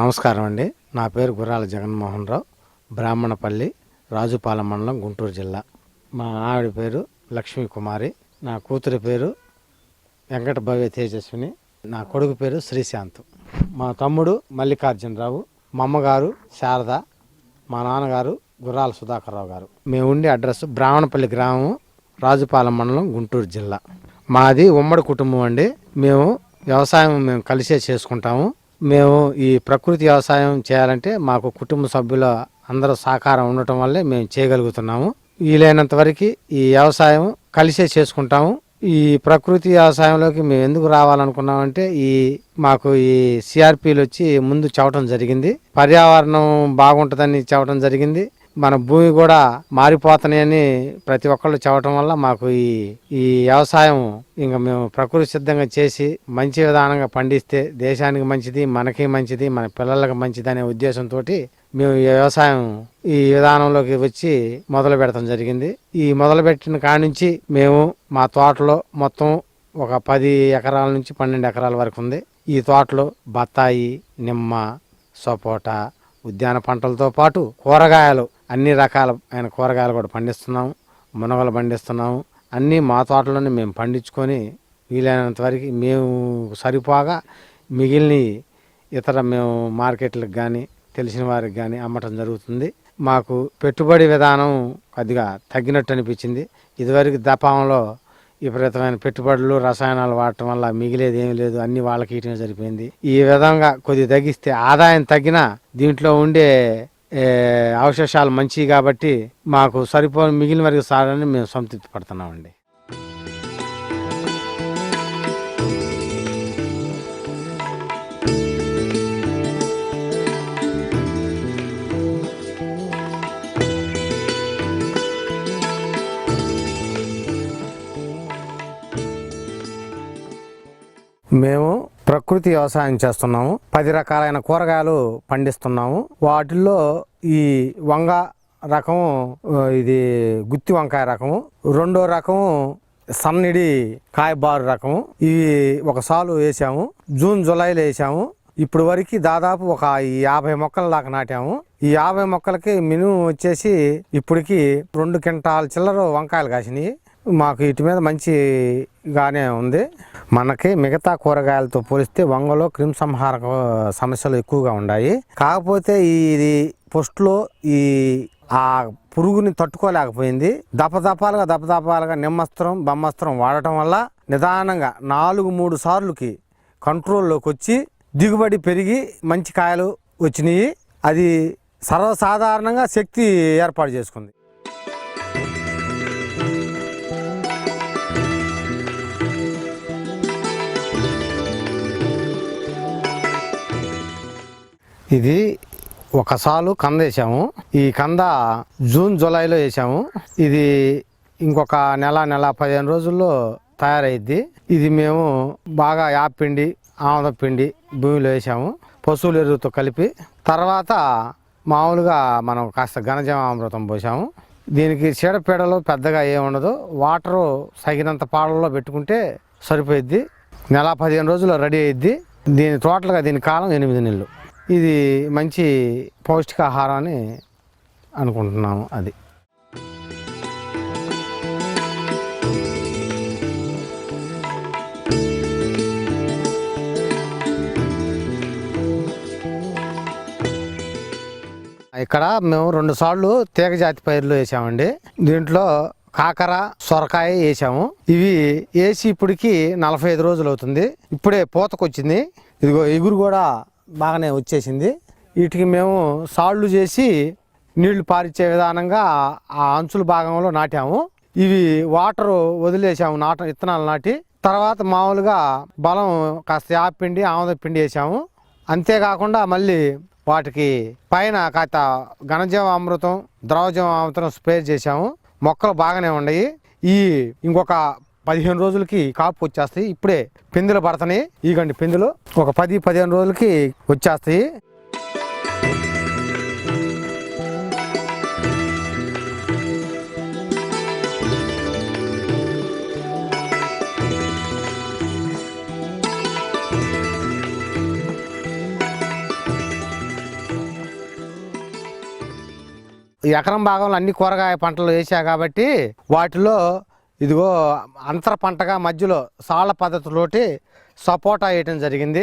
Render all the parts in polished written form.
నమస్కారం అండి. నా పేరు గుర్రాల జగన్మోహన్ రావు. బ్రాహ్మణపల్లి, రాజుపాలెం మండలం, గుంటూరు జిల్లా. మా ఆవిడ పేరు లక్ష్మీ కుమారి. నా కూతురి పేరు వెంకట భవ్య తేజస్విని. నా కొడుకు పేరు శ్రీశాంత్. మా తమ్ముడు మల్లికార్జునరావు. మా అమ్మగారు శారద. మా నాన్నగారు గుర్రాల సుధాకర్రావు గారు. మేము ఉండే అడ్రస్ బ్రాహ్మణపల్లి గ్రామం, రాజుపాలెం మండలం, గుంటూరు జిల్లా. మాది ఉమ్మడి కుటుంబం అండి. మేము వ్యవసాయం కలిసే చేసుకుంటాము. మేము ఈ ప్రకృతి వ్యవసాయం చేయాలంటే మాకు కుటుంబ సభ్యుల అందరూ సహకారం ఉండటం వల్లే మేము చేయగలుగుతున్నాము. వీలైనంత వరకు ఈ వ్యవసాయం కలిసే చేసుకుంటాము. ఈ ప్రకృతి వ్యవసాయంలోకి మేము ఎందుకు రావాలనుకున్నామంటే మాకు ఈ సిఆర్పీలు వచ్చి ముందు చెప్పడం జరిగింది. పర్యావరణం బాగుంటుందని చెప్పడం జరిగింది. మన భూమి కూడా మారిపోతాయని ప్రతి ఒక్కళ్ళు చెప్పడం వల్ల మాకు ఈ వ్యవసాయం ఇంకా మేము ప్రకృతి సిద్ధంగా చేసి మంచి విధానంగా పండిస్తే దేశానికి మంచిది, మనకి మంచిది, మన పిల్లలకు మంచిది అనే ఉద్దేశంతో మేము ఈ వ్యవసాయం ఈ విధానంలోకి వచ్చి మొదలు పెడతాం జరిగింది. ఈ మొదలు పెట్టిన కాడి నుంచి మేము మా తోటలో మొత్తం ఒక 10 ఎకరాల నుంచి 12 ఎకరాల వరకు ఉంది. ఈ తోటలో బత్తాయి, నిమ్మ, సపోటా, ఉద్యాన పంటలతో పాటు కూరగాయలు, అన్ని రకాలైన కూరగాయలు కూడా పండిస్తున్నాము. మునగలు పండిస్తున్నాము. అన్నీ మా తోటలోనే మేము పండించుకొని వీలైనంత వరకు మేము సరిపోగా మిగిలిన ఇతర మేము మార్కెట్లకు కానీ తెలిసిన వారికి కానీ అమ్మటం జరుగుతుంది. మాకు పెట్టుబడి విధానం కొద్దిగా తగ్గినట్టు అనిపించింది. ఇదివరకు దపాంలో విపరీతమైన పెట్టుబడులు, రసాయనాలు వాడటం వల్ల మిగిలేది ఏమీ లేదు. అన్ని వాళ్ళకి ఇయటమే సరిపోయింది. ఈ విధంగా కొద్దిగా తగ్గిస్తే ఆదాయం తగ్గినా దీంట్లో ఉండే అవశేషాలు మంచివి కాబట్టి మాకు సరిపోని మిగిలిన వరకు సారని మేము సంతృప్తి పడుతున్నామండి. మేము ప్రకృతి వ్యవసాయం చేస్తున్నాము. 10 రకాలైన కూరగాయలు పండిస్తున్నాము. వాటిల్లో ఈ వంగ రకము, ఇది గుత్తి వంకాయ రకము, రెండో రకము సన్నిడి కాయబారు రకము. ఇవి ఒక సాలు వేసాము. జూన్ జూలైలో వేసాము. ఇప్పుడు వరకు దాదాపు ఒక 50 మొక్కల దాకా నాటాము. ఈ 50 మొక్కలకి మినిమం వచ్చేసి ఇప్పటికి 2 క్వింటాల చిల్లర వంకాయలు కాసినాయి. మాకు వీటి మీద మంచిగానే ఉంది. మనకి మిగతా కూరగాయలతో పోలిస్తే వంగలో క్రిమిసంహారక సమస్యలు ఎక్కువగా ఉన్నాయి. కాకపోతే ఇది ఫస్ట్లో ఆ పురుగుని తట్టుకోలేకపోయింది. దపదపాలుగా నిమ్మస్త్రం, బ్రహ్మాస్త్రం వాడటం వల్ల నిదానంగా 4-3 సార్లుకి కంట్రోల్లోకి వచ్చి దిగుబడి పెరిగి మంచి కాయలు వచ్చినాయి. అది సర్వసాధారణంగా శక్తి ఏర్పాటు చేసుకుంది. ఇది ఒక సాలు కంద వేసాము. ఈ కంద జూన్ జూలైలో వేసాము. ఇది ఇంకొక నెల 15 రోజుల్లో తయారైద్ది. ఇది మేము బాగా యాపిండి, ఆముద పిండి భూమిలో వేసాము, పశువుల ఎరువుతో కలిపి. తర్వాత మామూలుగా మనం కాస్త ఘనజీవామృతం పోసాము. దీనికి చీడపీడలు పెద్దగా ఏముండదు. వాటరు తగినంత పాడల్లో పెట్టుకుంటే సరిపోయిద్ది. 15 రోజుల్లో రెడీ అయ్యిద్ది. దీని కాలం 8 నెలలు. ఇది మంచి పౌష్టికాహారం అని అనుకుంటున్నాము. అది ఇక్కడ మేము 2 సార్లు తీగజాతి పైర్లు వేసామండి. దీంట్లో కాకర, సొరకాయ వేసాము. ఇవి వేసి ఇప్పటికి 45 రోజులు అవుతుంది. ఇప్పుడే పూతకొచ్చింది. ఇదిగో ఎగురు కూడా బాగానే వచ్చేసింది. వీటికి మేము సాళ్ళు చేసి నీళ్లు పారిచ్చే విధానంగా ఆ అంచుల భాగంలో నాటాము. ఇవి వాటరు వదిలేసాము విత్తనాలు నాటి. తర్వాత మామూలుగా బలం కాస్త యాపిండి, ఆముద పిండి వేసాము. అంతేకాకుండా మళ్ళీ వాటికి పైన కాస్త ఘనజీవామృతం, ద్రవజీవామృతం స్ప్రే చేసాము. మొక్కలు బాగానే ఉన్నాయి. ఇంకొక 15 రోజులకి కాపు వచ్చేస్తాయి. ఇప్పుడే పిందులు పడతాయి. ఈగండి పిందులు ఒక 10-15 రోజులకి వచ్చేస్తాయి. ఎకరం భాగంలో అన్ని కూరగాయ పంటలు వేసా కాబట్టి వాటిలో ఇదిగో అంతర పంటగా మధ్యలో సాళ్ళ పద్ధతిలోటి సపోటా వేయటం జరిగింది,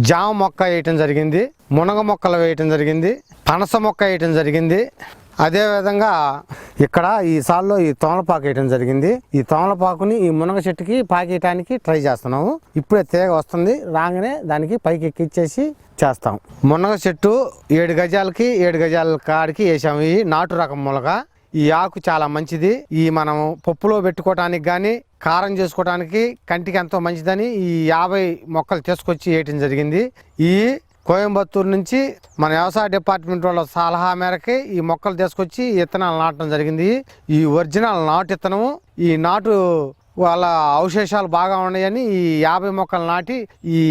జామ మొక్క వేయటం జరిగింది, మునగ మొక్కలు వేయటం జరిగింది, పనస మొక్క వేయటం జరిగింది. అదేవిధంగా ఇక్కడ ఈ సాల్లో ఈ తోమలపాకు వేయటం జరిగింది. ఈ తోమలపాకుని ఈ మునగ చెట్టుకి పాకేయటానికి ట్రై చేస్తున్నాము. ఇప్పుడే తీగ వస్తుంది, రాగానే దానికి పైకి ఎక్కిచ్చేసి చేస్తాం. మునగ చెట్టు 7 గజాలకి 7 గజాల కాడికి వేసాము. ఈ నాటు రకం మునగ. ఈ ఆకు చాలా మంచిది. ఈ మనం పప్పులో పెట్టుకోవటానికి కానీ కారం చేసుకోవటానికి కంటికి ఎంతో మంచిదని ఈ 50 మొక్కలు తీసుకొచ్చి వేయటం జరిగింది. ఈ కోయంబత్తూరు నుంచి మన వ్యవసాయ డిపార్ట్మెంట్ వాళ్ళ సలహా మేరకి ఈ మొక్కలు తీసుకొచ్చి విత్తనాలు నాటడం జరిగింది. ఈ ఒరిజినల్ నాటు విత్తనము, ఈ నాటు వాళ్ళ అవశేషాలు బాగా ఉన్నాయని ఈ 50 మొక్కలు నాటి ఈ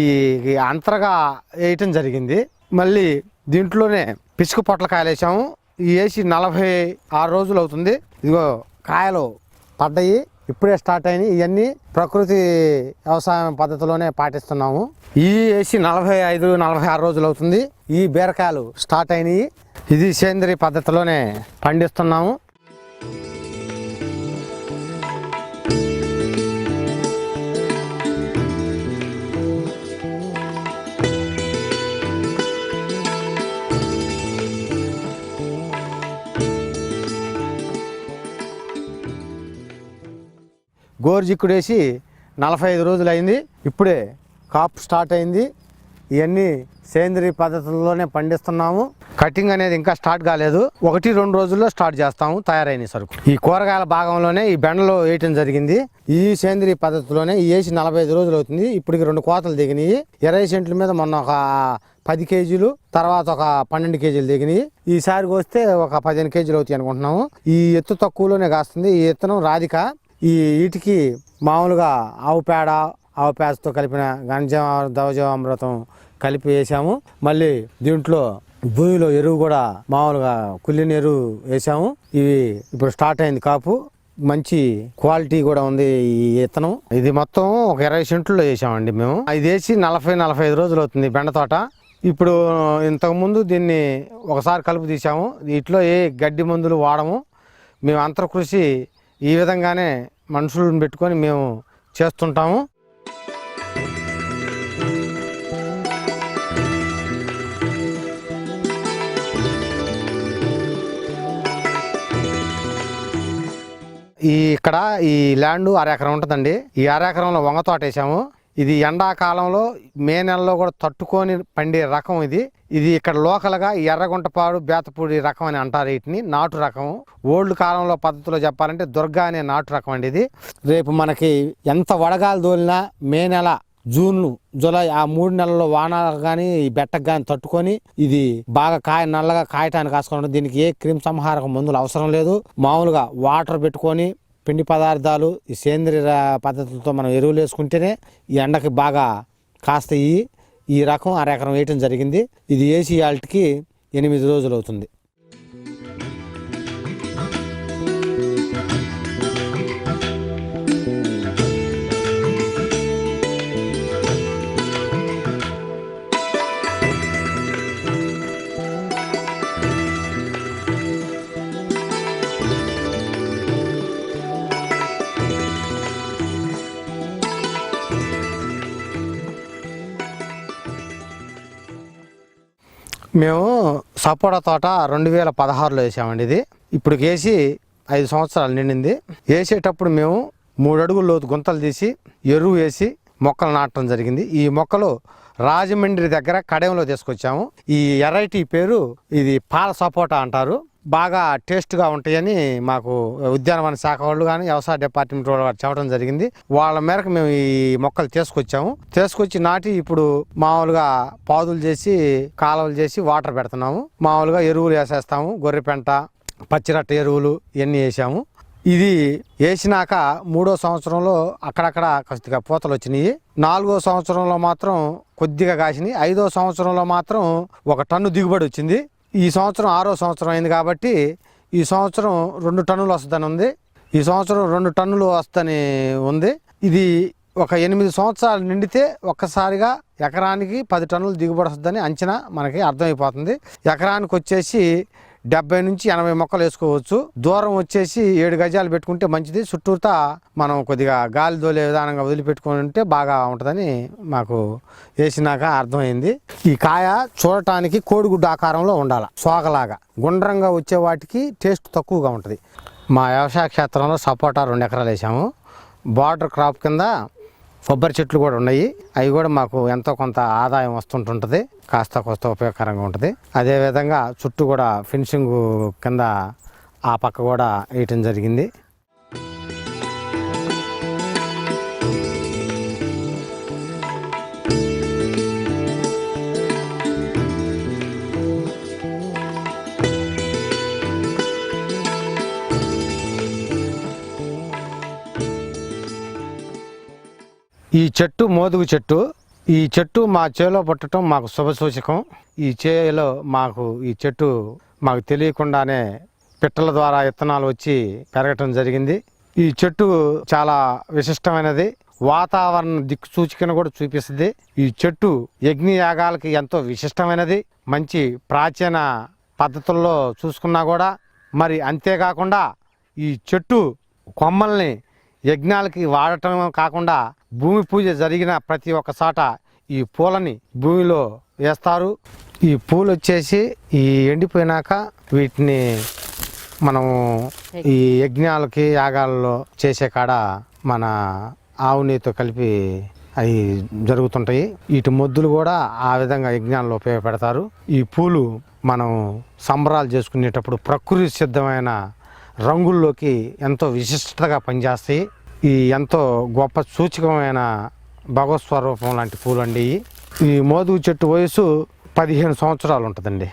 అంతరగా వేయటం జరిగింది. మళ్ళీ దీంట్లోనే పిసుకు పొట్లకాయలు వేసాము. ఈ వేసి 46 రోజులు అవుతుంది. ఇదిగో కాయలు పడ్డాయి, ఇప్పుడే స్టార్ట్ అయినాయి. ఇవన్నీ ప్రకృతి వ్యవసాయం పద్ధతిలోనే పాటిస్తున్నాము. ఈ వేసి 45-46 రోజులు అవుతుంది. ఈ బీరకాయలు స్టార్ట్ అయినాయి. ఇది సేంద్రియ పద్ధతిలోనే పండిస్తున్నాము. గోరుచిక్కుడు వేసి 45 రోజులు అయింది. ఇప్పుడే కాపు స్టార్ట్ అయింది. ఇవన్నీ సేంద్రియ పద్ధతుల్లోనే పండిస్తున్నాము. కటింగ్ అనేది ఇంకా స్టార్ట్ కాలేదు. 1-2 రోజుల్లో స్టార్ట్ చేస్తాము తయారైన సరుకు. ఈ కూరగాయల భాగంలోనే ఈ బెండలో వేయటం జరిగింది. ఈ సేంద్రియ పద్ధతిలోనే ఈ వేసి 45 రోజులు అవుతుంది. ఇప్పటికి 2 కోతలు దిగినాయి. 20 సెంట్ల మీద మొన్న ఒక 10 కేజీలు, తర్వాత ఒక 12 కేజీలు దిగినాయి. ఈసారి వస్తే ఒక 15 కేజీలు అవుతాయి అనుకుంటున్నాము. ఈ ఎత్తు తక్కువలోనే కాస్తుంది. ఈ విత్తనం రాధిక. ఈ వీటికి మామూలుగా ఆవు పేడతో కలిపిన దవజామృతం కలిపి వేసాము. మళ్ళీ దీంట్లో భూమిలో ఎరువు కూడా మామూలుగా కుళ్ళిన ఎరువు వేసాము. ఇవి ఇప్పుడు స్టార్ట్ అయింది కాపు. మంచి క్వాలిటీ కూడా ఉంది ఈ విత్తనం. ఇది మొత్తం ఒక 20 సెంట్లో వేసామండి మేము. ఇది వేసి 40-45 రోజులు అవుతుంది బెండ తోట. ఇప్పుడు ఇంతకుముందు దీన్ని ఒకసారి కలుపు తీసాము. వీటిలో ఏ గడ్డి మందులు వాడము. మేము అంతర్కృషి ఈ విధంగానే మనుషులను పెట్టుకొని మేము చేస్తుంటాము. ఇక్కడ ఈ ల్యాండ్ 1/2 ఎకరం ఉంటుందండి. ఈ 1/2 ఎకరంలో వంగ తోట వేసాము. ఇది ఎండాకాలంలో మే నెలలో కూడా తట్టుకొని పండే రకం ఇది. ఇది ఇక్కడ లోకల్గా ఎర్రగుంటపాడు బేతపూడి రకం అని అంటారు. వీటిని నాటు రకం. ఓల్డ్ కాలంలో పద్ధతిలో చెప్పాలంటే దుర్గా అనే నాటు రకం అండి ఇది. రేపు మనకి ఎంత వడగాలు దోలినా మే నెల, జూన్, జూలై ఆ 3 నెలల్లో వానలు కానీ ఈ బెట్టకు కానీ తట్టుకొని ఇది బాగా నల్లగా కాయటానికి కాసుకుంటుంది. దీనికి ఏ క్రిమి సంహారక మందులు అవసరం లేదు. మామూలుగా వాటర్ పెట్టుకొని పిండి పదార్థాలు ఈ సేంద్రియ పద్ధతులతో మనం ఎరువులు వేసుకుంటేనే ఈ ఎండకి బాగా కాస్తాయి. ఈ రకం 1/2 ఎకరం వేయటం జరిగింది. ఇది వేసి వాళ్ళకి 8 రోజులు అవుతుంది. మేము సపోటా తోట 2016లో వేసామండి. ఇది ఇప్పుడు వేసి 5 సంవత్సరాలు నిండింది. వేసేటప్పుడు మేము 3 అడుగుల లోతు గుంతలు తీసి ఎరువు వేసి మొక్కలు నాటడం జరిగింది. ఈ మొక్కలు రాజమండ్రి దగ్గర కడెంలో తీసుకొచ్చాము. ఈ వెరైటీ పేరు ఇది పాల సపోటా అంటారు. బాగా టేస్ట్గా ఉంటాయని మాకు ఉద్యానవన శాఖ వాళ్ళు కానీ వ్యవసాయ డిపార్ట్మెంట్ వాళ్ళు చెప్పడం జరిగింది. వాళ్ళ మేరకు మేము ఈ మొక్కలు తీసుకొచ్చి నాటి ఇప్పుడు మామూలుగా పాదులు చేసి కాలువలు చేసి వాటర్ పెడుతున్నాము. మామూలుగా ఎరువులు వేసేస్తాము. గొర్రెపెంట, పచ్చిరట్ట ఎరువులు ఇవన్నీ వేసాము. ఇది వేసినాక 3వ సంవత్సరంలో అక్కడక్కడ కొద్దిగా పూతలు వచ్చినాయి. 4వ సంవత్సరంలో మాత్రం కొద్దిగా కాసినాయి. 5వ సంవత్సరంలో మాత్రం 1 టన్ను దిగుబడి వచ్చింది. ఈ సంవత్సరం 6వ సంవత్సరం అయింది కాబట్టి ఈ సంవత్సరం 2 టన్నులు వస్తుందని ఉంది. ఈ సంవత్సరం 2 టన్నులు వస్తుందని ఉంది. ఇది ఒక 8 సంవత్సరాలు నిండితే ఒక్కసారిగా ఎకరానికి 10 టన్నులు దిగుబడి వస్తుందని అంచనా మనకి అర్థమైపోతుంది. ఎకరానికి వచ్చేసి 70 నుంచి 80 మొక్కలు వేసుకోవచ్చు. దూరం వచ్చేసి 7 గజాలు పెట్టుకుంటే మంచిది. చుట్టూతా మనం కొద్దిగా గాలి దోలే విధానంగా వదిలిపెట్టుకుని ఉంటే బాగా ఉంటుందని మాకు వేసినాక అర్థమైంది. ఈ కాయ చూడటానికి కోడిగుడ్డు ఆకారంలో ఉండాలి, సోగలాగా. గుండ్రంగా వచ్చే వాటికి టేస్ట్ తక్కువగా ఉంటుంది. మా వ్యవసాయ క్షేత్రంలో సపోటా 2 ఎకరాలు వేసాము. బార్డర్ క్రాప్ కింద కొబ్బరి చెట్లు కూడా ఉన్నాయి. అవి కూడా మాకు ఎంతో కొంత ఆదాయం వస్తుంటుంటుంది, కాస్త కోస్త ఉపయోగకరంగా ఉంటుంది. అదేవిధంగా చుట్టూ కూడా ఫినిషింగ్ కింద ఆ పక్క కూడా వేయటం జరిగింది. ఈ చెట్టు మోదుగు చెట్టు. ఈ చెట్టు మా చేలో పుట్టడం మాకు శుభసూచకం. ఈ చేలో మాకు ఈ చెట్టు మాకు తెలియకుండానే పిట్టల ద్వారా విత్తనాలు వచ్చి పెరగటం జరిగింది. ఈ చెట్టు చాలా విశిష్టమైనది, వాతావరణ దిక్కు సూచికను కూడా చూపిస్తుంది. ఈ చెట్టు యజ్ఞయాగాలకి ఎంతో విశిష్టమైనది. మంచి ప్రాచీన పద్ధతుల్లో చూసుకున్నా కూడా మరి అంతేకాకుండా ఈ చెట్టు కొమ్మల్ని యజ్ఞాలకి వాడటం కాకుండా భూమి పూజ జరిగిన ప్రతి ఒక్క చోట ఈ పూలని భూమిలో వేస్తారు. ఈ పూలు వచ్చేసి ఈ ఎండిపోయినాక వీటిని మనము ఈ యజ్ఞాలకి యాగాల్లో చేసే కాడ మన ఆవు నెయ్యితో కలిపి అవి జరుగుతుంటాయి. వీటి మొద్దులు కూడా ఆ విధంగా యజ్ఞాల్లో ఉపయోగపెడతారు. ఈ పూలు మనం సంబరాలు చేసుకునేటప్పుడు ప్రకృతి సిద్ధమైన రంగుల్లోకి ఎంతో విశిష్టతగా పనిచేస్తాయి. ఈ ఎంతో గొప్ప సూచకమైన భగవత్ స్వరూపం లాంటి పూలు అండి. ఈ మోదుగు చెట్టు వయసు 15 సంవత్సరాలు ఉంటుందండి.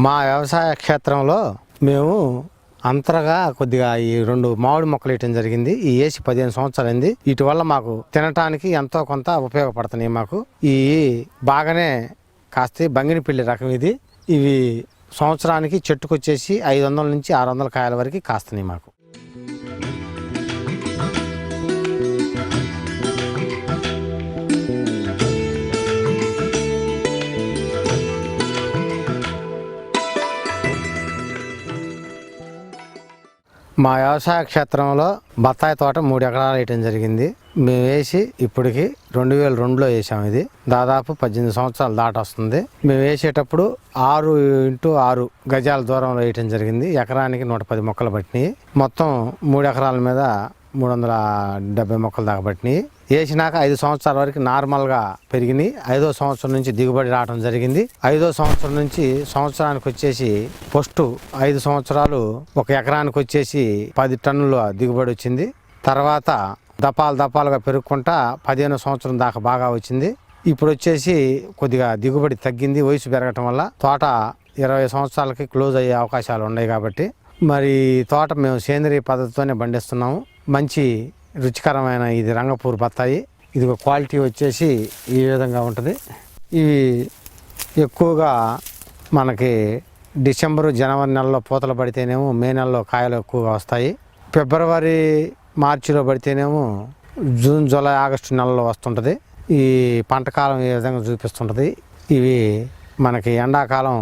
మా వ్యవసాయ క్షేత్రంలో మేము అంతరగా కొద్దిగా ఈ 2 మామిడి మొక్కలు వేయటం జరిగింది. ఈ వేసి 15 సంవత్సరాలు అయింది. వీటి వల్ల మాకు తినటానికి ఎంతో కొంత ఉపయోగపడుతున్నాయి. మాకు ఈ బాగానే కాస్త బంగినపల్లి రకం ఇది. ఇవి సంవత్సరానికి చెట్టుకు వచ్చేసి 500 నుంచి 600 కాయల వరకు కాస్తున్నాయి మాకు. మా వ్యవసాయ క్షేత్రంలో బత్తాయి తోట 3 ఎకరాలు వేయటం జరిగింది. మేము వేసి ఇప్పటికి 2002లో వేసాము. ఇది దాదాపు 18 సంవత్సరాలు దాటొస్తుంది. మేము వేసేటప్పుడు 6x6 గజాల దూరంలో వేయటం జరిగింది. ఎకరానికి 110 మొక్కలు పట్టినాయి. మొత్తం 3 ఎకరాల మీద 370 మొక్కలు దాకా పట్టినాయి. వేసినాక 5 సంవత్సరాల వరకు నార్మల్గా పెరిగినాయి. 5వ సంవత్సరం నుంచి దిగుబడి రావడం జరిగింది. 5వ సంవత్సరం నుంచి సంవత్సరానికి వచ్చేసి ఫస్ట్ 5 సంవత్సరాలు 1 ఎకరానికి వచ్చేసి 10 టన్నుల దిగుబడి వచ్చింది. తర్వాత దపాలుగా పెరుగుకుంటా 15వ సంవత్సరం దాకా బాగా వచ్చింది. ఇప్పుడు వచ్చేసి కొద్దిగా దిగుబడి తగ్గింది వయసు పెరగటం వల్ల. తోట 20 సంవత్సరాలకి క్లోజ్ అయ్యే అవకాశాలు ఉన్నాయి కాబట్టి మరి తోట మేము సేంద్రియ పద్ధతితోనే పండిస్తున్నాము. మంచి రుచికరమైన ఇది రంగపూర్ బత్తాయి. ఇది క్వాలిటీ వచ్చేసి ఈ విధంగా ఉంటుంది. ఇవి ఎక్కువగా మనకి డిసెంబరు జనవరి నెలలో పూతలు పడితేనేమో మే నెలలో కాయలు ఎక్కువగా వస్తాయి. ఫిబ్రవరి మార్చిలో పడితేనేమో జూన్ జూలై ఆగస్టు నెలలో వస్తుంటుంది. ఈ పంటకాలం ఈ విధంగా చూపిస్తుంటుంది. ఇవి మనకి ఎండాకాలం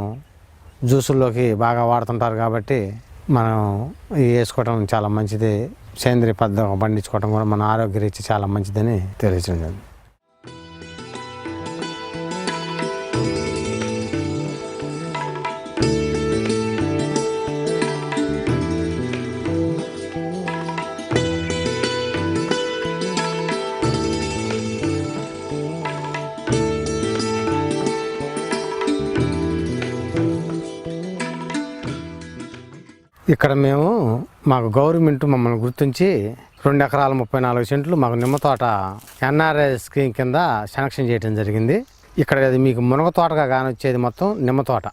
జ్యూసుల్లోకి బాగా వాడుతుంటారు కాబట్టి మనం ఇవి వేసుకోవడం చాలా మంచిది. సేంద్రియ పద్ధతి పండించుకోవడం కూడా మన ఆరోగ్య రీత్యా చాలా మంచిదని తెలియజేయండి. ఇక్కడ మేము మాకు గవర్నమెంట్ మమ్మల్ని గుర్తించి 2 ఎకరాల 34 సెంట్లు మాకు నిమ్మ తోట ఎన్ఆర్ఐ స్కీమ్ కింద శాంక్షన్ చేయడం జరిగింది. ఇక్కడ అది మీకు మునగ తోటగా కానొచ్చేది మొత్తం నిమ్మ తోట.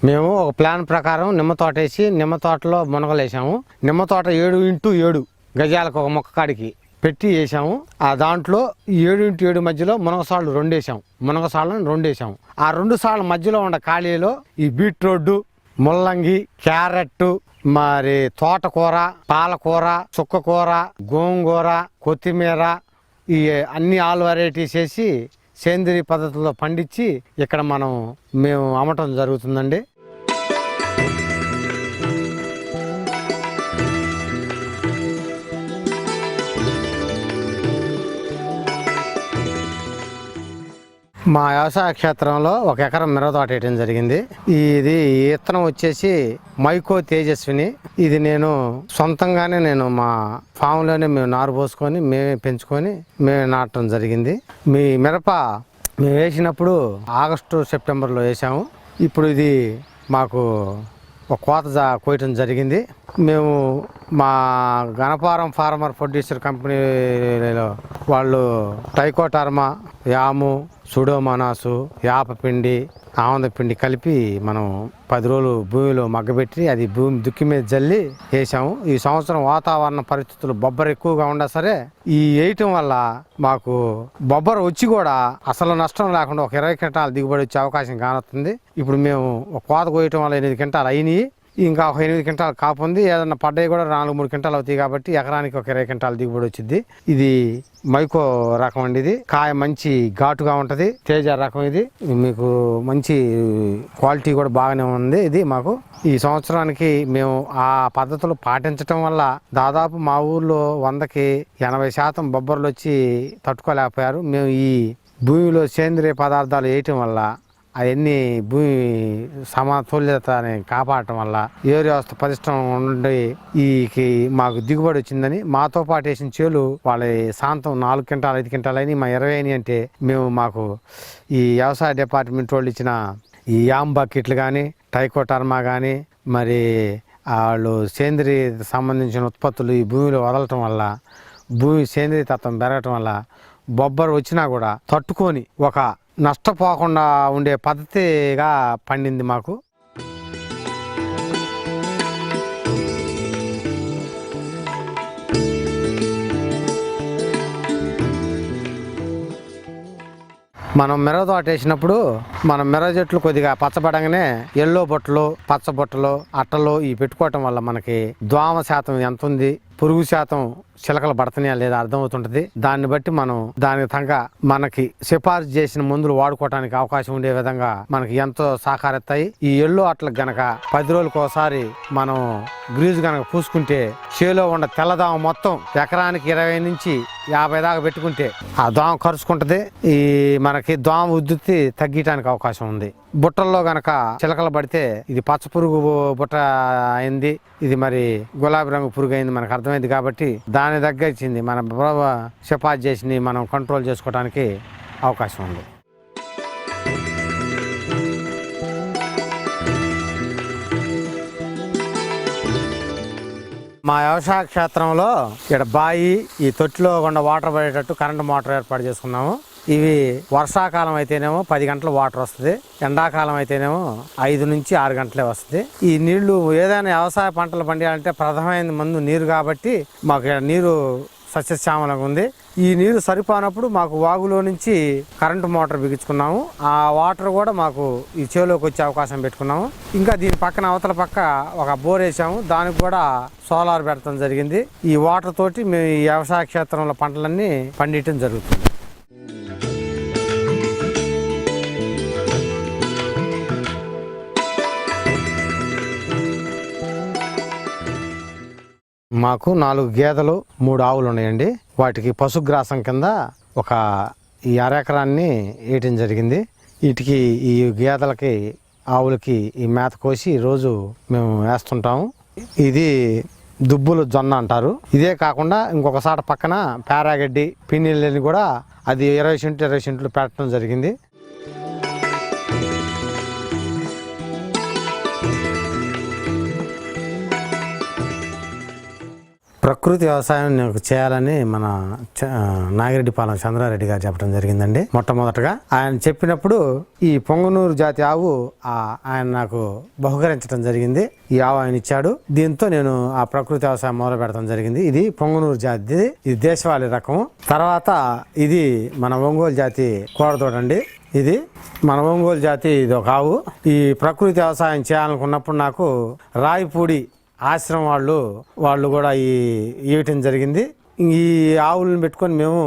మేము ఒక ప్లాన్ ప్రకారం నిమ్మ తోట వేసి నిమ్మ తోటలో మునగలు వేసాము. నిమ్మ తోట 7x7 గజాలకు ఒక మొక్క కాడికి పెట్టి వేసాము. ఆ దాంట్లో 7x7 మధ్యలో మునగసాళ్ళు 2 వేసాము. మునగసాళ్ళను 2 వేసాము. ఆ 2 సాళ్ళ మధ్యలో ఉన్న ఖాళీలో ఈ బీట్రూట్, ముల్లంగి, క్యారెట్, మరి తోటకూర, పాలకూర, చుక్కకూర, గోంగూర, కొత్తిమీర, ఈ అన్ని ఆల్ వెరైటీస్ వేసి సేంద్రియ పద్ధతిలో పండించి ఇక్కడ మేము అమ్మటం జరుగుతుందండి. మా వ్యవసాయ క్షేత్రంలో 1 ఎకరం మిరప తోట వేయడం జరిగింది. ఇది విత్తనం వచ్చేసి మైకో తేజస్విని. ఇది నేను సొంతంగానే మా ఫామ్లోనే మేము నారు పోసుకొని మేమే పెంచుకొని మేమే నాటడం జరిగింది. మీ మిరప మేము వేసినప్పుడు ఆగస్టు సెప్టెంబర్లో వేసాము. ఇప్పుడు ఇది మాకు ఒక కోయటం జరిగింది. మేము మా గణపారం ఫార్మర్ ప్రొడ్యూసర్ కంపెనీలో వాళ్ళు టైకోటర్మా, యాము, సుడోమోనాసు, యాపపిండి, ఆమందపిండి కలిపి మనం 10 రోజులు భూమిలో మగ్గబెట్టి అది భూమి దుక్కి మీద జల్లి వేసాము. ఈ సంవత్సరం వాతావరణ పరిస్థితులు బొబ్బర ఎక్కువగా ఉన్నా సరే ఈ వేయటం వల్ల మాకు బొబ్బర వచ్చి కూడా అసలు నష్టం లేకుండా ఒక 20 క్వింటాలు దిగుబడి వచ్చే అవకాశం కానొస్తుంది. ఇప్పుడు మేము ఒక కోత కోయటం వల్ల 8 క్వింటాలు అయినాయి. ఇంకా ఒక 8 క్వింటాలు కాపు ఉంది. ఏదన్నా పడ్డాయి కూడా 4-3 క్వింటాలు అవుతాయి కాబట్టి ఎకరానికి ఒక 20 క్వింటాలు దిగుబడి వచ్చింది. ఇది మైకో రకం అండి. ఇది కాయ మంచి ఘాటుగా ఉంటుంది. తేజ రకం. ఇది మీకు మంచి క్వాలిటీ కూడా బాగానే ఉంది. ఇది మాకు ఈ సంవత్సరానికి మేము ఆ పద్ధతులు పాటించటం వల్ల దాదాపు మా ఊర్లో 100కి 80% బొబ్బర్లు వచ్చి తట్టుకోలేకపోయారు. మేము ఈ భూమిలో సేంద్రియ పదార్థాలు వేయటం వల్ల అవన్నీ భూమి సమతుల్యతని కాపాడటం వల్ల ఏరు వ్యవస్థ పరిశ్రమ ఉండి మాకు దిగుబడి వచ్చిందని మాతో పాటు వేసిన చేలు వాళ్ళ శాంతం 4 క్వింటాలు 5 క్వింటాలు అయినాయి. మా 20 అయినాయి అంటే మేము మాకు ఈ వ్యవసాయ డిపార్ట్మెంట్ వాళ్ళు ఇచ్చిన ఈ యామ్ బకెట్లు కానీ టైకోటర్మా కానీ మరి వాళ్ళు సేంద్రియ సంబంధించిన ఉత్పత్తులు ఈ భూమిలో వదలటం వల్ల భూమి సేంద్రియ తత్వం పెరగటం వల్ల బొబ్బరు వచ్చినా కూడా తట్టుకొని ఒక నష్టపోకుండా ఉండే పద్ధతిగా పండింది మాకు. మనం మిరప తోట వేసినప్పుడు మనం మిరప చెట్లు కొద్దిగా పచ్చబడంగానే ఎల్లో బొట్టలు, పచ్చ బొట్టలు, అట్టలు ఇవి పెట్టుకోవటం వల్ల మనకి దోమ శాతం ఎంత ఉంది, పురుగు శాతం చిలకలు పడుతున్నాయా లేదా అర్థమవుతుంటది. దాన్ని బట్టి మనం దానికి తగ్గ మనకి సిఫార్సు చేసిన మందులు వాడుకోవడానికి అవకాశం ఉండే విధంగా మనకి ఎంతో సహకారిస్తాయి. ఈ ఎల్లో అట్లకు గనక 10 రోజులకు ఒకసారి మనం గ్రీజు గనక పూసుకుంటే చేలో ఉన్న తెల్లదోమ మొత్తం ఎకరానికి 20 నుంచి 50 దాకా పెట్టుకుంటే ఆ దోమ ఖర్చుకుంటది. ఈ మనకి దోమ ఉద్ధృతి తగ్గటానికి అవకాశం ఉంది. బుట్టల్లో గనక చిలకలు పడితే ఇది పచ్చ పురుగు బుట్ట అయింది, ఇది మరి గులాబీ రంగు పురుగు అయింది మనకు అర్థమైంది. కాబట్టి దాని తగ్గించింది మన సిఫార్సు చేసి మనం కంట్రోల్ చేసుకోవడానికి అవకాశం ఉంది. మా వ్యవసాయ క్షేత్రంలో ఇక్కడ బాయి, ఈ తొట్టిలో గుండా వాటర్ పడేటట్టు కరెంటు మోటార్ ఏర్పాటు చేసుకున్నాము. ఇవి వర్షాకాలం అయితేనేమో 10 గంటలు వాటర్ వస్తుంది, ఎండాకాలం అయితేనేమో 5 నుంచి 6 గంటలే వస్తుంది. ఈ నీళ్లు ఏదైనా వ్యవసాయ పంటలు పండియాలంటే ప్రధానమైన మందు నీరు కాబట్టి మాకు ఇక్కడ నీరు సస్యశ్యామలంగా ఉంది. ఈ నీరు సరిపోనప్పుడు మాకు వాగులో నుంచి కరెంటు మోటార్ బిగించుకున్నాము. ఆ వాటర్ కూడా మాకు ఈ చేలోకి వచ్చే అవకాశం పెట్టుకున్నాము. ఇంకా దీని పక్కన అవతల పక్క ఒక బోర్ వేసాము, దానికి కూడా సోలార్ పెడతాం జరిగింది. ఈ వాటర్ తోటి మేము ఈ వ్యవసాయ క్షేత్రంలో పంటలన్నీ పండించడం జరుగుతుంది. మాకు 4 గేదెలు 3 ఆవులు ఉన్నాయండి. వాటికి పశుగ్రాసం కింద ఒక ఈ 1/2 ఎకరాన్ని వేయటం జరిగింది. వీటికి ఈ గేదెలకి ఆవులకి ఈ మేత కోసి రోజు మేము వేస్తుంటాము. ఇది దుబ్బులు జొన్న అంటారు. ఇదే కాకుండా ఇంకొక సాట పక్కన పేరాగడ్డి, పిన్నీళ్ళని కూడా అది 20 సెంట్లు పెట్టడం జరిగింది. ప్రకృతి వ్యవసాయం చేయాలని మన నాగిరెడ్డిపాలెం చంద్రారెడ్డి గారు చెప్పడం జరిగిందండి. మొట్టమొదటగా ఆయన చెప్పినప్పుడు ఈ పొంగనూరు జాతి ఆవు ఆయన నాకు బహుకరించడం జరిగింది. ఈ ఆవు ఆయన ఇచ్చాడు. దీంతో నేను ఆ ప్రకృతి వ్యవసాయం మొదలు పెడతాం జరిగింది. ఇది పొంగనూరు జాతి, ఇది దేశవాళీ రకం. తర్వాత ఇది మన ఒంగోలు జాతి కోడతోటండి. ఇది మన ఒంగోలు జాతి, ఇది ఒక ఆవు. ఈ ప్రకృతి వ్యవసాయం చేయాలనుకున్నప్పుడు నాకు రాయిపూడి ఆశ్రమం వాళ్ళు కూడా ఇవ్వటం జరిగింది. ఈ ఆవులను పెట్టుకొని మేము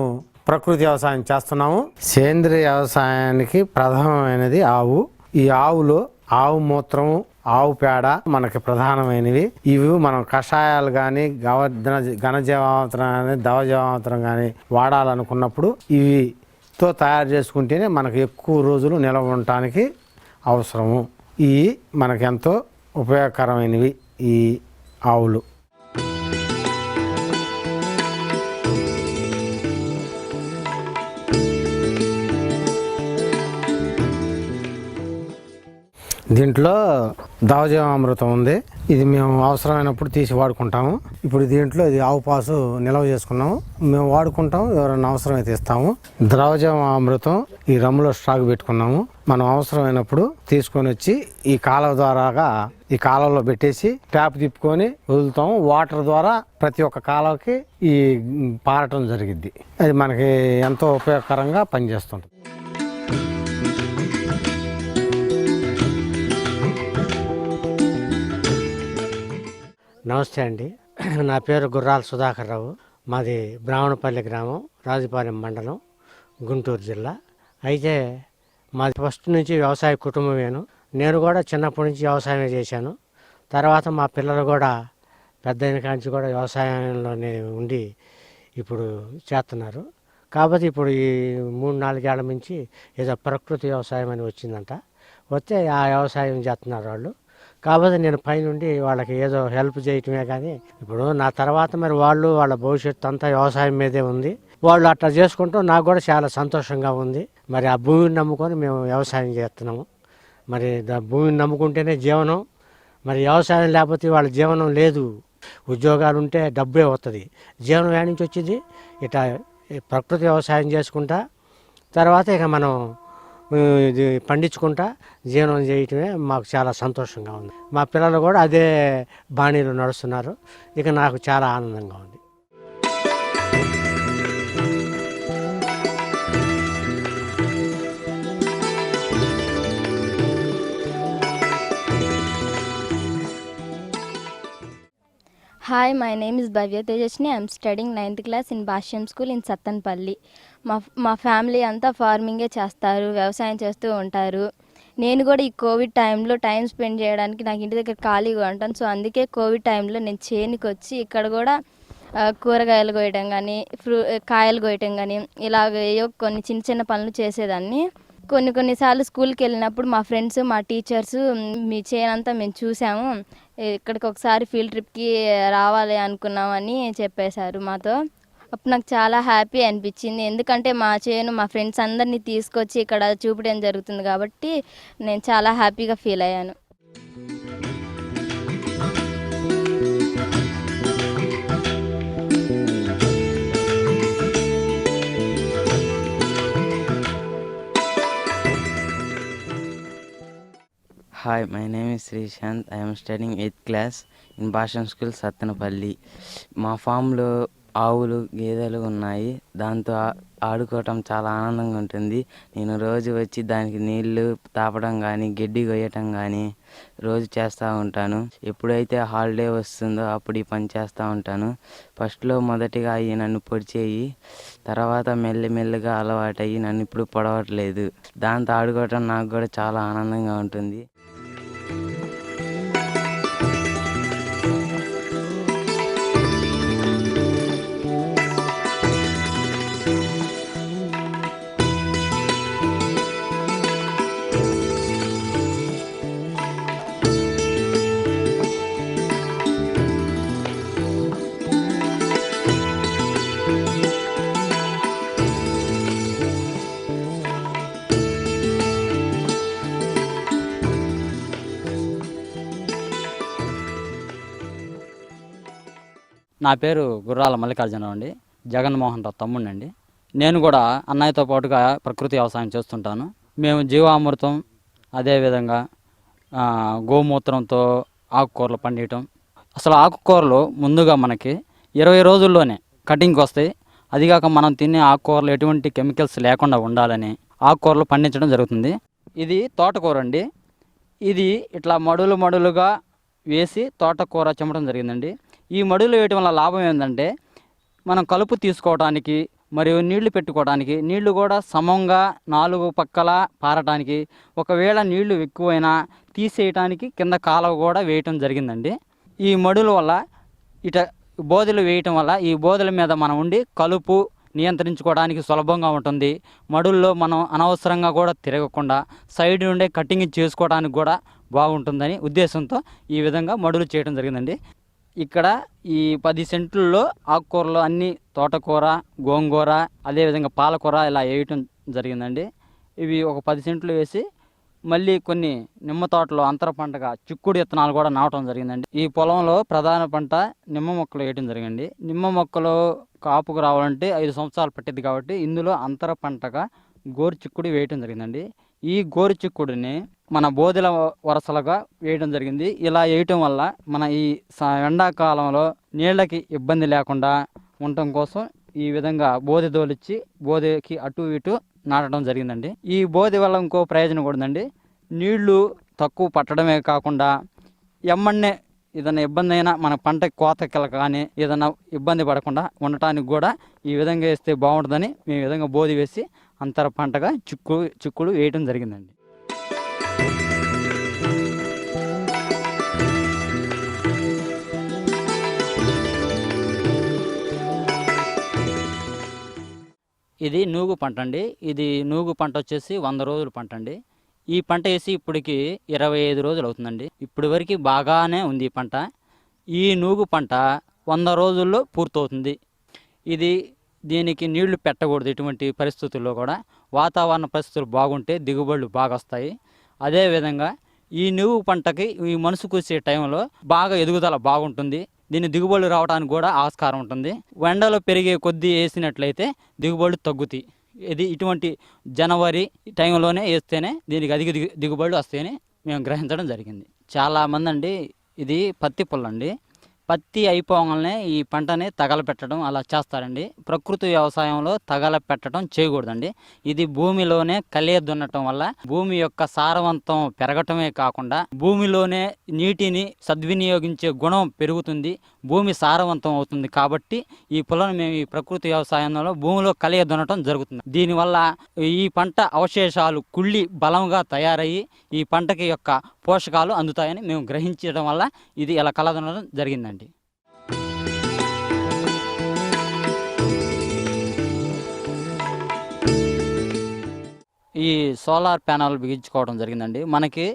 ప్రకృతి వ్యవసాయం చేస్తున్నాము. సేంద్రియ వ్యవసాయానికి ప్రధానమైనది ఆవు. ఈ ఆవులో ఆవు మూత్రము, ఆవు పేడ మనకి ప్రధానమైనవి. ఇవి మనం కషాయాలు కానీ ఘనజీవామృతం కానీ ద్రవజీవామృతం కానీ వాడాలనుకున్నప్పుడు ఇవితో తయారు చేసుకుంటేనే మనకు ఎక్కువ రోజులు నిల్వ ఉండటానికి అవసరము. ఇవి మనకెంతో ఉపయోగకరమైనవి ఈ ఆవులు. దీంట్లో ద్రవజీవామృతం ఉంది. ఇది మేము అవసరమైనప్పుడు తీసి వాడుకుంటాము. ఇప్పుడు దీంట్లో ఇది ఆవు పాసు నిల్వ చేసుకున్నాము, మేము వాడుకుంటాము. ఎవరైనా అవసరమైతే ఇస్తాము. ద్రవజీవామృతం ఈ రమ్ములో స్టాక్ పెట్టుకున్నాము. మనం అవసరమైనప్పుడు తీసుకొని వచ్చి ఈ కాలువ ద్వారాగా ఈ కాలువలో పెట్టేసి ట్యాప్ తిప్పుకొని వదులుతాము. వాటర్ ద్వారా ప్రతి ఒక్క కాలువకి ఈ పారటం జరిగిద్ది. అది మనకి ఎంతో ఉపయోగకరంగా పనిచేస్తుంది. నమస్తే అండి, నా పేరు గుర్రాల సుధాకర్ రావు. మాది బ్రాహ్మణపల్లి గ్రామం, రాజుపాలెం మండలం, గుంటూరు జిల్లా. అయితే మాది ఫస్ట్ నుంచి వ్యవసాయ కుటుంబమేను. నేను కూడా చిన్నప్పటి నుంచి వ్యవసాయమే చేశాను. తర్వాత మా పిల్లలు కూడా పెద్ద అయిన కాంచి కూడా వ్యవసాయంలోనే ఉండి ఇప్పుడు చేస్తున్నారు. కాబట్టి ఇప్పుడు ఈ 3-4 ఏళ్ల నుంచి ఏదో ప్రకృతి వ్యవసాయం అని వచ్చిందంట. వస్తే ఆ వ్యవసాయం చేస్తున్నారు వాళ్ళు. కాబట్టి నేను పైనుండి వాళ్ళకి ఏదో హెల్ప్ చేయటమే. కానీ ఇప్పుడు నా తర్వాత మరి వాళ్ళ భవిష్యత్తు అంతా వ్యవసాయం మీదే ఉంది. వాళ్ళు అట్లా చేసుకుంటూ నాకు కూడా చాలా సంతోషంగా ఉంది. మరి ఆ భూమిని నమ్ముకొని మేము వ్యవసాయం చేస్తున్నాము. మరి భూమిని నమ్ముకుంటేనే జీవనం. మరి వ్యవసాయం లేకపోతే వాళ్ళ జీవనం లేదు. ఉద్యోగాలు ఉంటే డబ్బే వస్తుంది, జీవనం ఏడ నుంచి వచ్చింది? ఇట్లా ప్రకృతి వ్యవసాయం చేసుకుంటా తర్వాత ఇక మనం ఇది పండించుకుంటా జీవనం చేయటమే మాకు చాలా సంతోషంగా ఉంది. మా పిల్లలు కూడా అదే బాణీలో నడుస్తున్నారు. ఇక నాకు చాలా ఆనందంగా ఉంది. Hi, my name is Bhavya Tejasni. I am studying 9th class in Bhashyam School in Sattanpalli. మా ఫ్యామిలీ అంతా ఫార్మింగే చేస్తారు, వ్యవసాయం చేస్తూ ఉంటారు. నేను కూడా ఈ కోవిడ్ టైంలో టైం స్పెండ్ చేయడానికి నాకు ఇంటి దగ్గర ఖాళీగా ఉంటాను. సో అందుకే కోవిడ్ టైంలో నేను చేనికి వచ్చి ఇక్కడ కూడా కూరగాయలు కోయటం కానీ కాయలు కోయటం కానీ ఇలాగ ఏవో కొన్ని చిన్న చిన్న పనులు చేసేదాన్ని. కొన్నిసార్లు స్కూల్కి వెళ్ళినప్పుడు మా ఫ్రెండ్స్, మా టీచర్స్ మీ చేనంతా మేము చూసాము, ఇక్కడికి ఒకసారి ఫీల్డ్ ట్రిప్కి రావాలి అనుకున్నామని చెప్పేశారు మాతో. అప్పుడు నాకు చాలా హ్యాపీ అనిపించింది. ఎందుకంటే మా చేను మా ఫ్రెండ్స్ అందరినీ తీసుకొచ్చి ఇక్కడ చూపడం జరుగుతుంది కాబట్టి నేను చాలా హ్యాపీగా ఫీల్ అయ్యాను. Hi, my name is Srishant. I am studying 8th class in Bhashyam School, Sattanapalli. మా ఫామ్లో ఆవులు, గేదెలు ఉన్నాయి. దాంతో ఆడుకోవటం చాలా ఆనందంగా ఉంటుంది. నేను రోజు వచ్చి దానికి నీళ్లు తాపడం కానీ, గడ్డి కొయ్యటం కానీ రోజు చేస్తూ ఉంటాను. ఎప్పుడైతే హాలిడే వస్తుందో అప్పుడు ఈ పని చేస్తూ ఉంటాను. ఫస్ట్లో మొదటిగా అవి నన్ను పొడిచేయి, తర్వాత మెల్లిమెల్లిగా అలవాటయ్యి నన్ను ఇప్పుడు పొడవట్లేదు. దాంతో ఆడుకోవటం నాకు కూడా చాలా ఆనందంగా ఉంటుంది. నా పేరు గుర్రాల మల్లికార్జునరావు అండి, జగన్మోహన్ రావు తమ్ముడినండి. నేను కూడా అన్నయ్యతో పాటుగా ప్రకృతి వ్యవసాయం చేస్తుంటాను. మేము జీవామృతం, అదేవిధంగా గోమూత్రంతో ఆకుకూరలు పండించడం. అసలు ఆకుకూరలు ముందుగా మనకి 20 రోజుల్లోనే కటింగ్కి వస్తాయి. అదిగాక మనం తినే ఆకుకూరలు ఎటువంటి కెమికల్స్ లేకుండా ఉండాలని ఆకుకూరలు పండించడం జరుగుతుంది. ఇది తోటకూర అండి. ఇది ఇట్లా మడులుగా వేసి తోటకూర చెమ్మడం జరిగిందండి. ఈ మడులు వేయటం వల్ల లాభం ఏంటంటే మనం కలుపు తీసుకోవడానికి మరియు నీళ్లు పెట్టుకోవడానికి నీళ్లు కూడా సమంగా 4 పక్కల పారటానికి, ఒకవేళ నీళ్లు ఎక్కువైనా తీసేయటానికి కింద కాలువ కూడా వేయటం జరిగిందండి. ఈ మడుల వల్ల ఇట బోదెలు వేయటం వల్ల ఈ బోదెల మీద మనం ఉండి కలుపు నియంత్రించుకోవడానికి సులభంగా ఉంటుంది. మడుల్లో మనం అనవసరంగా కూడా తిరగకుండా సైడ్ నుండే కటింగ్ చేసుకోవడానికి కూడా బాగుంటుందని ఉద్దేశంతో ఈ విధంగా మడులు చేయడం జరిగిందండి. ఇక్కడ ఈ 10 సెంట్లలో ఆకుకూరలు అన్నీ తోటకూర, గోంగూర, అదేవిధంగా పాలకూర ఇలా వేయటం జరిగిందండి. ఇవి ఒక 10 సెంట్లు వేసి మళ్ళీ కొన్ని నిమ్మ తోటలో అంతర పంటగా చిక్కుడు విత్తనాలు కూడా నాటడం జరిగిందండి. ఈ పొలంలో ప్రధాన పంట నిమ్మ మొక్కలు వేయటం జరిగింది. నిమ్మ మొక్కలు కాపుకు రావాలంటే 5 సంవత్సరాలు పట్టింది కాబట్టి ఇందులో అంతర పంటగా గోరు చిక్కుడు వేయటం జరిగిందండి. ఈ గోరు చిక్కుడిని మన బోదెల వరసలుగా వేయడం జరిగింది. ఇలా వేయటం వల్ల మన ఈ ఎండాకాలంలో నీళ్ళకి ఇబ్బంది లేకుండా ఉండటం కోసం ఈ విధంగా బోదె దోలిచ్చి బోదెకి అటు ఇటు నాటడం జరిగిందండి. ఈ బోదె వల్ల ఇంకో ప్రయోజనం కూడా ఉందండి. నీళ్లు తక్కువ పట్టడమే కాకుండా ఎమ్మన్నే ఏదైనా ఇబ్బంది అయినా మన పంట కోతకి కానీ ఏదైనా ఇబ్బంది పడకుండా ఉండటానికి కూడా ఈ విధంగా వేస్తే బాగుంటుందని మేము ఈ విధంగా బోదె వేసి అంతర పంటగా చిక్కుడు వేయటం జరిగిందండి. ఇది నూగు పంట అండి. ఇది నూగు పంట వచ్చేసి 100 రోజుల పంట అండి. ఈ పంట వేసి ఇప్పటికి 25 రోజులు అవుతుందండి. ఇప్పటి వరకు బాగానే ఉంది ఈ పంట. ఈ నూగు పంట 100 రోజుల్లో పూర్తవుతుంది. దీనికి నీళ్లు పెట్టకూడదు ఎటువంటి పరిస్థితుల్లో కూడా. వాతావరణ పరిస్థితులు బాగుంటే దిగుబడులు బాగా వస్తాయి. అదేవిధంగా ఈ నూగు పంటకి ఈ మనుసు కూసే టైంలో బాగా ఎదుగుదల బాగుంటుంది. దీని దిగుబడులు రావడానికి కూడా ఆస్కారం ఉంటుంది. ఎండలో పెరిగే కొద్దీ వేసినట్లయితే దిగుబడులు తగ్గుతాయి. ఇటువంటి జనవరి టైంలోనే వేస్తేనే దీనికి అధిక దిగుబడులు వస్తాయని మేము గ్రహించడం జరిగింది. చాలామంది అండి ఇది పత్తి పొలండి. పత్తి అయిపోగానే ఈ పంటని తగలపెట్టడం అలా చేస్తారండి. ప్రకృతి వ్యవసాయంలో తగలపెట్టడం చేయకూడదండి. ఇది భూమిలోనే కలియ దున్నటం వల్ల భూమి యొక్క సారవంతం పెరగటమే కాకుండా భూమిలోనే నీటిని సద్వినియోగించే గుణం పెరుగుతుంది, భూమి సారవంతం అవుతుంది. కాబట్టి ఈ పొలం మేము ఈ ప్రకృతి వ్యవసాయంలో భూమిలో కలియ దున్నటం జరుగుతుంది. దీనివల్ల ఈ పంట అవశేషాలు కుళ్ళి బలంగా తయారయ్యి ఈ పంటకి యొక్క పోషకాలు అందుతాయని మేము గ్రహించడం వల్ల ఇది ఇలా కలదనడం జరిగిందండి. ఈ సోలార్ ప్యానల్ బిగించుకోవడం జరిగిందండి. మనకి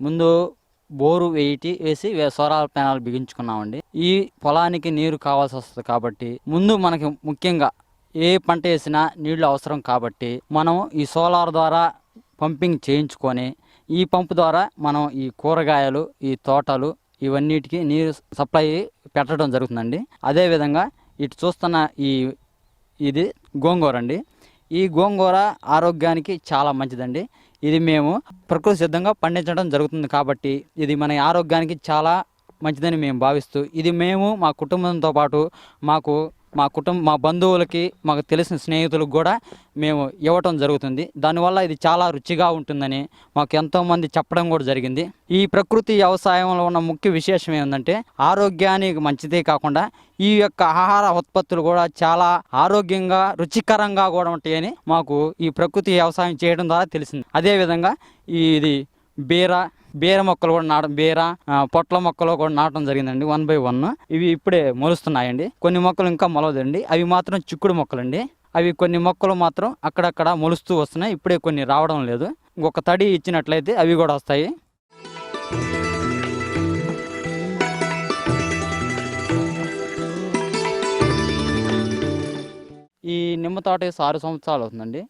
ముందు బోరు వేసి సోలార్ ప్యానల్ బిగించుకున్నామండి. ఈ పొలానికి నీరు కావాల్సి వస్తుంది కాబట్టి ముందు మనకి ముఖ్యంగా ఏ పంట వేసినా నీళ్లు అవసరం కాబట్టి మనం ఈ సోలార్ ద్వారా పంపింగ్ చేయించుకొని ఈ పంపు ద్వారా మనం ఈ కూరగాయలు, ఈ తోటలు ఇవన్నిటికీ నీరు సప్లై పెట్టడం జరుగుతుందండి. అదేవిధంగా ఇటు చూస్తున్న ఇది గోంగూర అండి. ఈ గోంగూర ఆరోగ్యానికి చాలా మంచిదండి. ఇది మేము ప్రకృతి సిద్ధంగా పండించడం జరుగుతుంది కాబట్టి ఇది మన ఆరోగ్యానికి చాలా మంచిదని మేము భావిస్తూ ఇది మేము మా కుటుంబంతో పాటు మా బంధువులకి, మాకు తెలిసిన స్నేహితులకు కూడా మేము ఇవ్వటం జరుగుతుంది. దానివల్ల ఇది చాలా రుచిగా ఉంటుందని మాకు ఎంతోమంది చెప్పడం కూడా జరిగింది. ఈ ప్రకృతి వ్యవసాయంలో ఉన్న ముఖ్య విశేషం ఏంటంటే ఆరోగ్యానికి మంచిదే కాకుండా ఈ యొక్క ఆహార ఉత్పత్తులు కూడా చాలా ఆరోగ్యంగా రుచికరంగా కూడా ఉంటాయని మాకు ఈ ప్రకృతి వ్యవసాయం చేయడం ద్వారా తెలిసింది. అదేవిధంగా ఇది బీర మొక్కలు కూడా పొట్ల మొక్కలు కూడా నాటడం జరిగిందండి 1 by 1. ఇవి ఇప్పుడే మొలుస్తున్నాయండి. కొన్ని మొక్కలు ఇంకా మొలవదండి. అవి మాత్రం చిక్కుడు మొక్కలండి. అవి కొన్ని మొక్కలు మాత్రం అక్కడక్కడ మొలుస్తూ వస్తున్నాయి. ఇప్పుడే కొన్ని రావడం లేదు. ఇంకొక తడి ఇచ్చినట్లయితే అవి కూడా వస్తాయి. ఈ నిమ్మ తోట 6 సంవత్సరాలు అవుతుందండి.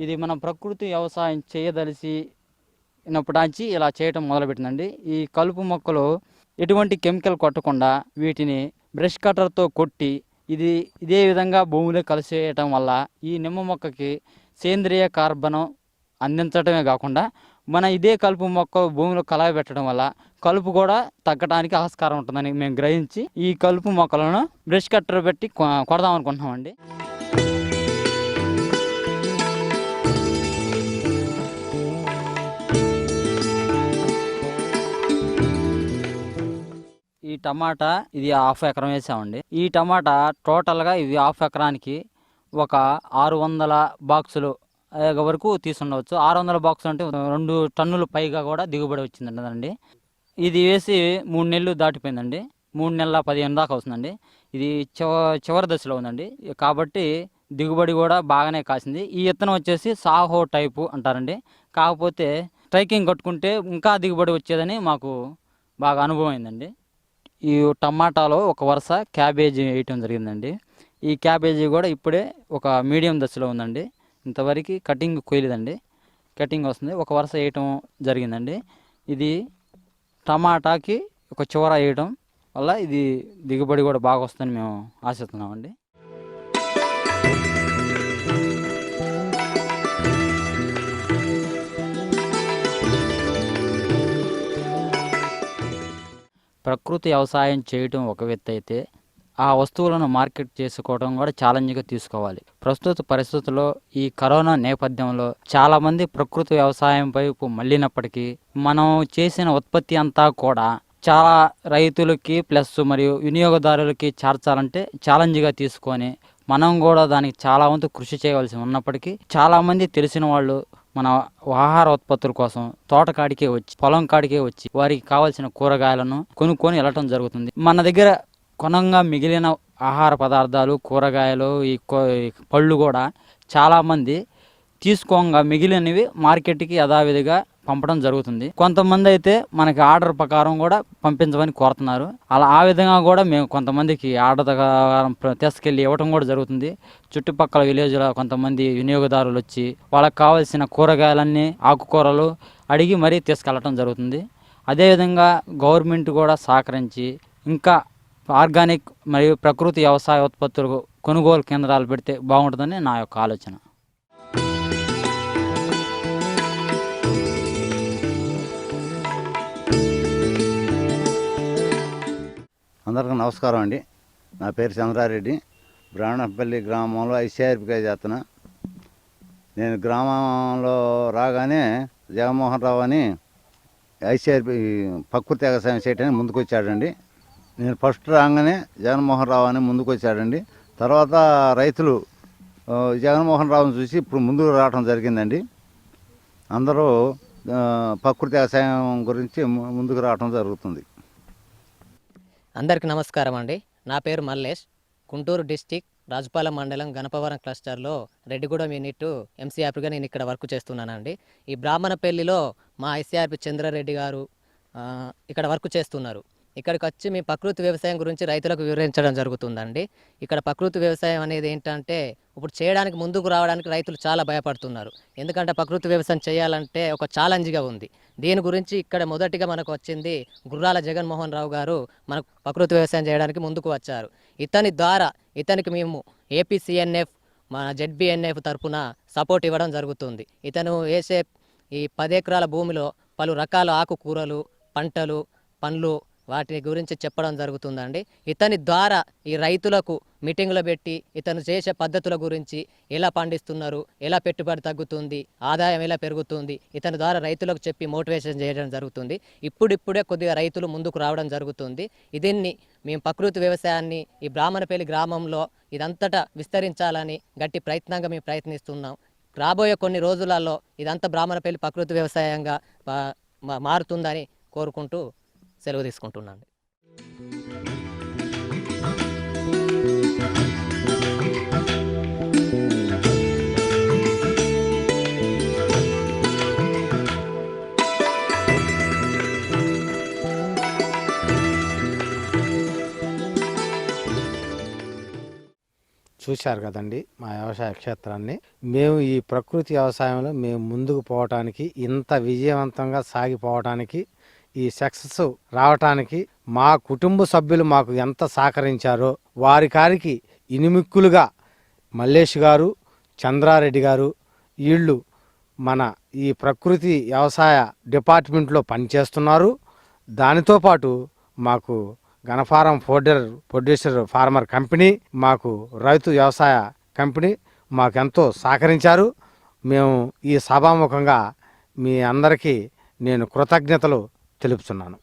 ఇది మనం ప్రకృతి వ్యవసాయం చేయదలిచినప్పటి ఇలా చేయటం మొదలుపెట్టిందండి. ఈ కలుపు మొక్కలు ఎటువంటి కెమికల్ కొట్టకుండా వీటిని బ్రష్ కట్టర్తో కొట్టి ఇదే విధంగా భూమిలో కలిసేయటం వల్ల ఈ నిమ్మ మొక్కకి సేంద్రియ కార్బనం అందించడమే కాకుండా మన ఇదే కలుపు మొక్క భూమిలో కలయబెట్టడం వల్ల కలుపు కూడా తగ్గడానికి ఆస్కారం ఉంటుందని మేము గ్రహించి ఈ కలుపు మొక్కలను బ్రష్ కట్టర్ పెట్టి కొడదాం అనుకుంటున్నామండి. ఈ టమాటా ఇది 1/2 ఎకరం వేసామండి. ఈ టమాటా టోటల్గా ఇది 1/2 ఎకరానికి ఒక 600 బాక్సులు వరకు తీసుండవచ్చు. 600 బాక్సులు అంటే 2 టన్నులు పైగా కూడా దిగుబడి వచ్చిందండి. ఇది వేసి 3 నెలలు దాటిపోయిందండి. 3 నెలల 15 దాకా వస్తుందండి. ఇది చివరి దశలో ఉందండి. కాబట్టి దిగుబడి కూడా బాగానే కాసింది. ఈ విత్తనం వచ్చేసి సాహో టైపు అంటారండి. కాకపోతే స్ట్రైకింగ్ కట్టుకుంటే ఇంకా దిగుబడి వచ్చేదని మాకు బాగా అనుభవం అయిందండి. ఈ టమాటాలో ఒక వరుస క్యాబేజీ వేయటం జరిగిందండి. ఈ క్యాబేజీ కూడా ఇప్పుడే ఒక మీడియం దశలో ఉందండి. ఇంతవరకు కటింగ్ కొయ్యలేదండి. కటింగ్ వస్తుంది. ఒక వరుస వేయటం జరిగిందండి. ఇది టమాటాకి ఒక చివర వేయటం వల్ల ఇది దిగుబడి కూడా బాగా వస్తుందని మేము ఆశిస్తున్నామండి. ప్రకృతి వ్యవసాయం చేయటం ఒక ఎత్తు అయితే, ఆ వస్తువులను మార్కెట్ చేసుకోవడం కూడా ఛాలెంజ్గా తీసుకోవాలి. ప్రస్తుత పరిస్థితుల్లో ఈ కరోనా నేపథ్యంలో చాలామంది ప్రకృతి వ్యవసాయం వైపు మళ్ళినప్పటికీ మనం చేసిన ఉత్పత్తి అంతా కూడా చాలా రైతులకి ప్లస్ మరియు వినియోగదారులకి చేర్చాలంటే ఛాలెంజ్గా తీసుకొని మనం కూడా దానికి చాలా వంతు కృషి చేయవలసి ఉన్నప్పటికీ చాలామంది తెలిసిన వాళ్ళు మన ఆహార ఉత్పత్తుల కోసం తోటకాడికే వచ్చి పొలం కాడికే వచ్చి వారికి కావాల్సిన కూరగాయలను కొనుక్కొని వెళ్ళటం జరుగుతుంది. మన దగ్గర కొనంగా మిగిలిన ఆహార పదార్థాలు కూరగాయలు ఈ పళ్ళు కూడా చాలామంది తీసుకోగా మిగిలినవి మార్కెట్కి యథావిధిగా పంపడం జరుగుతుంది. కొంతమంది అయితే మనకి ఆర్డర్ ప్రకారం కూడా పంపించమని కోరుతున్నారు. ఆ విధంగా కూడా మేము కొంతమందికి ఆర్డర్ ప్రకారం తీసుకెళ్ళి ఇవ్వటం కూడా జరుగుతుంది. చుట్టుపక్కల విలేజ్లో కొంతమంది వినియోగదారులు వచ్చి వాళ్ళకి కావాల్సిన కూరగాయలన్నీ ఆకుకూరలు అడిగి మరీ తీసుకెళ్ళటం జరుగుతుంది. అదేవిధంగా గవర్నమెంట్ కూడా సహకరించి ఇంకా ఆర్గానిక్ మరియు ప్రకృతి వ్యవసాయ ఉత్పత్తులకు కొనుగోలు కేంద్రాలు పెడితే బాగుంటుందని నా యొక్క ఆలోచన. అందరికీ నమస్కారం అండి. నా పేరు చంద్రారెడ్డి. బ్రాహ్మణపల్లి గ్రామంలో ఐసీఆర్పీగా చేస్తున్నా. నేను గ్రామంలో రాగానే జగన్మోహన్ రావు అని ఐసీఆర్పీ ప్రకృతి వ్యవసాయం చేయడానికి ముందుకు వచ్చాడండి. నేను ఫస్ట్ రాగానే జగన్మోహన్ రావు అని ముందుకు వచ్చాడండి. తర్వాత రైతులు జగన్మోహన్ రావుని చూసి ఇప్పుడు ముందుకు రావడం జరిగిందండి. అందరూ ప్రకృతి వ్యవసాయం గురించి ముందుకు రావడం జరుగుతుంది. అందరికీ నమస్కారం అండి. నా పేరు మల్లేష్. గుంటూరు డిస్టిక్ రాజుపాలెం మండలం గణపవరం క్లస్టర్లో రెడ్డిగూడెం యూనిట్ ఎంసీఆర్పీగా నేను ఇక్కడ వర్క్ చేస్తున్నానండి. ఈ బ్రాహ్మణపల్లిలో మా ఐసీఆర్పీ చంద్రారెడ్డి గారు ఇక్కడ వర్క్ చేస్తున్నారు. ఇక్కడికి వచ్చి మీ ప్రకృతి వ్యవసాయం గురించి రైతులకు వివరించడం జరుగుతుందండి. ఇక్కడ ప్రకృతి వ్యవసాయం అనేది ఏంటంటే ఇప్పుడు చేయడానికి ముందుకు రావడానికి రైతులు చాలా భయపడుతున్నారు. ఎందుకంటే ప్రకృతి వ్యవసాయం చేయాలంటే ఒక ఛాలెంజ్గా ఉంది. దీని గురించి ఇక్కడ మొదటిగా మనకు వచ్చింది గుర్రాల జగన్మోహన్ రావు గారు మనకు ప్రకృతి వ్యవసాయం చేయడానికి ముందుకు వచ్చారు. ఇతని ద్వారా ఇతనికి మేము ఏపీసీఎన్ఎఫ్ మన జెడ్బీఎన్ఎఫ్ తరఫున సపోర్ట్ ఇవ్వడం జరుగుతుంది. ఇతను వేసే ఈ 10 ఎకరాల భూమిలో పలు రకాల ఆకుకూరలు పంటలు పండ్లు వాటి గురించి చెప్పడం జరుగుతుందండి. ఇతని ద్వారా ఈ రైతులకు మీటింగ్లో పెట్టి ఇతను చేసే పద్ధతుల గురించి ఎలా పండిస్తున్నారు, ఎలా పెట్టుబడి తగ్గుతుంది, ఆదాయం ఎలా పెరుగుతుంది, ఇతని ద్వారా రైతులకు చెప్పి మోటివేషన్ చేయడం జరుగుతుంది. ఇప్పుడిప్పుడే కొద్దిగా రైతులు ముందుకు రావడం జరుగుతుంది. దీన్ని మేము ప్రకృతి వ్యవసాయాన్ని ఈ బ్రాహ్మణపల్లి గ్రామంలో ఇదంతటా విస్తరించాలని గట్టి ప్రయత్నంగా మేము ప్రయత్నిస్తున్నాం. రాబోయే కొన్ని రోజులలో ఇదంతా బ్రాహ్మణపల్లి ప్రకృతి వ్యవసాయంగా మారుతుందని కోరుకుంటూ సెలవు తీసుకుంటున్నాను. చూశారు కదండి మా వ్యవసాయ క్షేత్రాన్ని. మేము ఈ ప్రకృతి వ్యవసాయంలో మేము ముందుకు పోవటానికి, ఇంత విజయవంతంగా సాగిపోవటానికి, ఈ సక్సెస్ రావటానికి మా కుటుంబ సభ్యులు మాకు ఎంత సహకరించారో వారి కారికి ఇనుమిక్కులుగా మల్లేష్ గారు, చంద్రారెడ్డి గారు వీళ్ళు మన ఈ ప్రకృతి వ్యవసాయ డిపార్ట్మెంట్లో పనిచేస్తున్నారు. దానితో పాటు మాకు గణఫారం ప్రొడ్యూసర్ ఫార్మర్ కంపెనీ, మాకు రైతు వ్యవసాయ కంపెనీ మాకెంతో సహకరించారు. మేము ఈ సభాముఖంగా మీ అందరికీ నేను కృతజ్ఞతలు తెలుపుతున్నాను.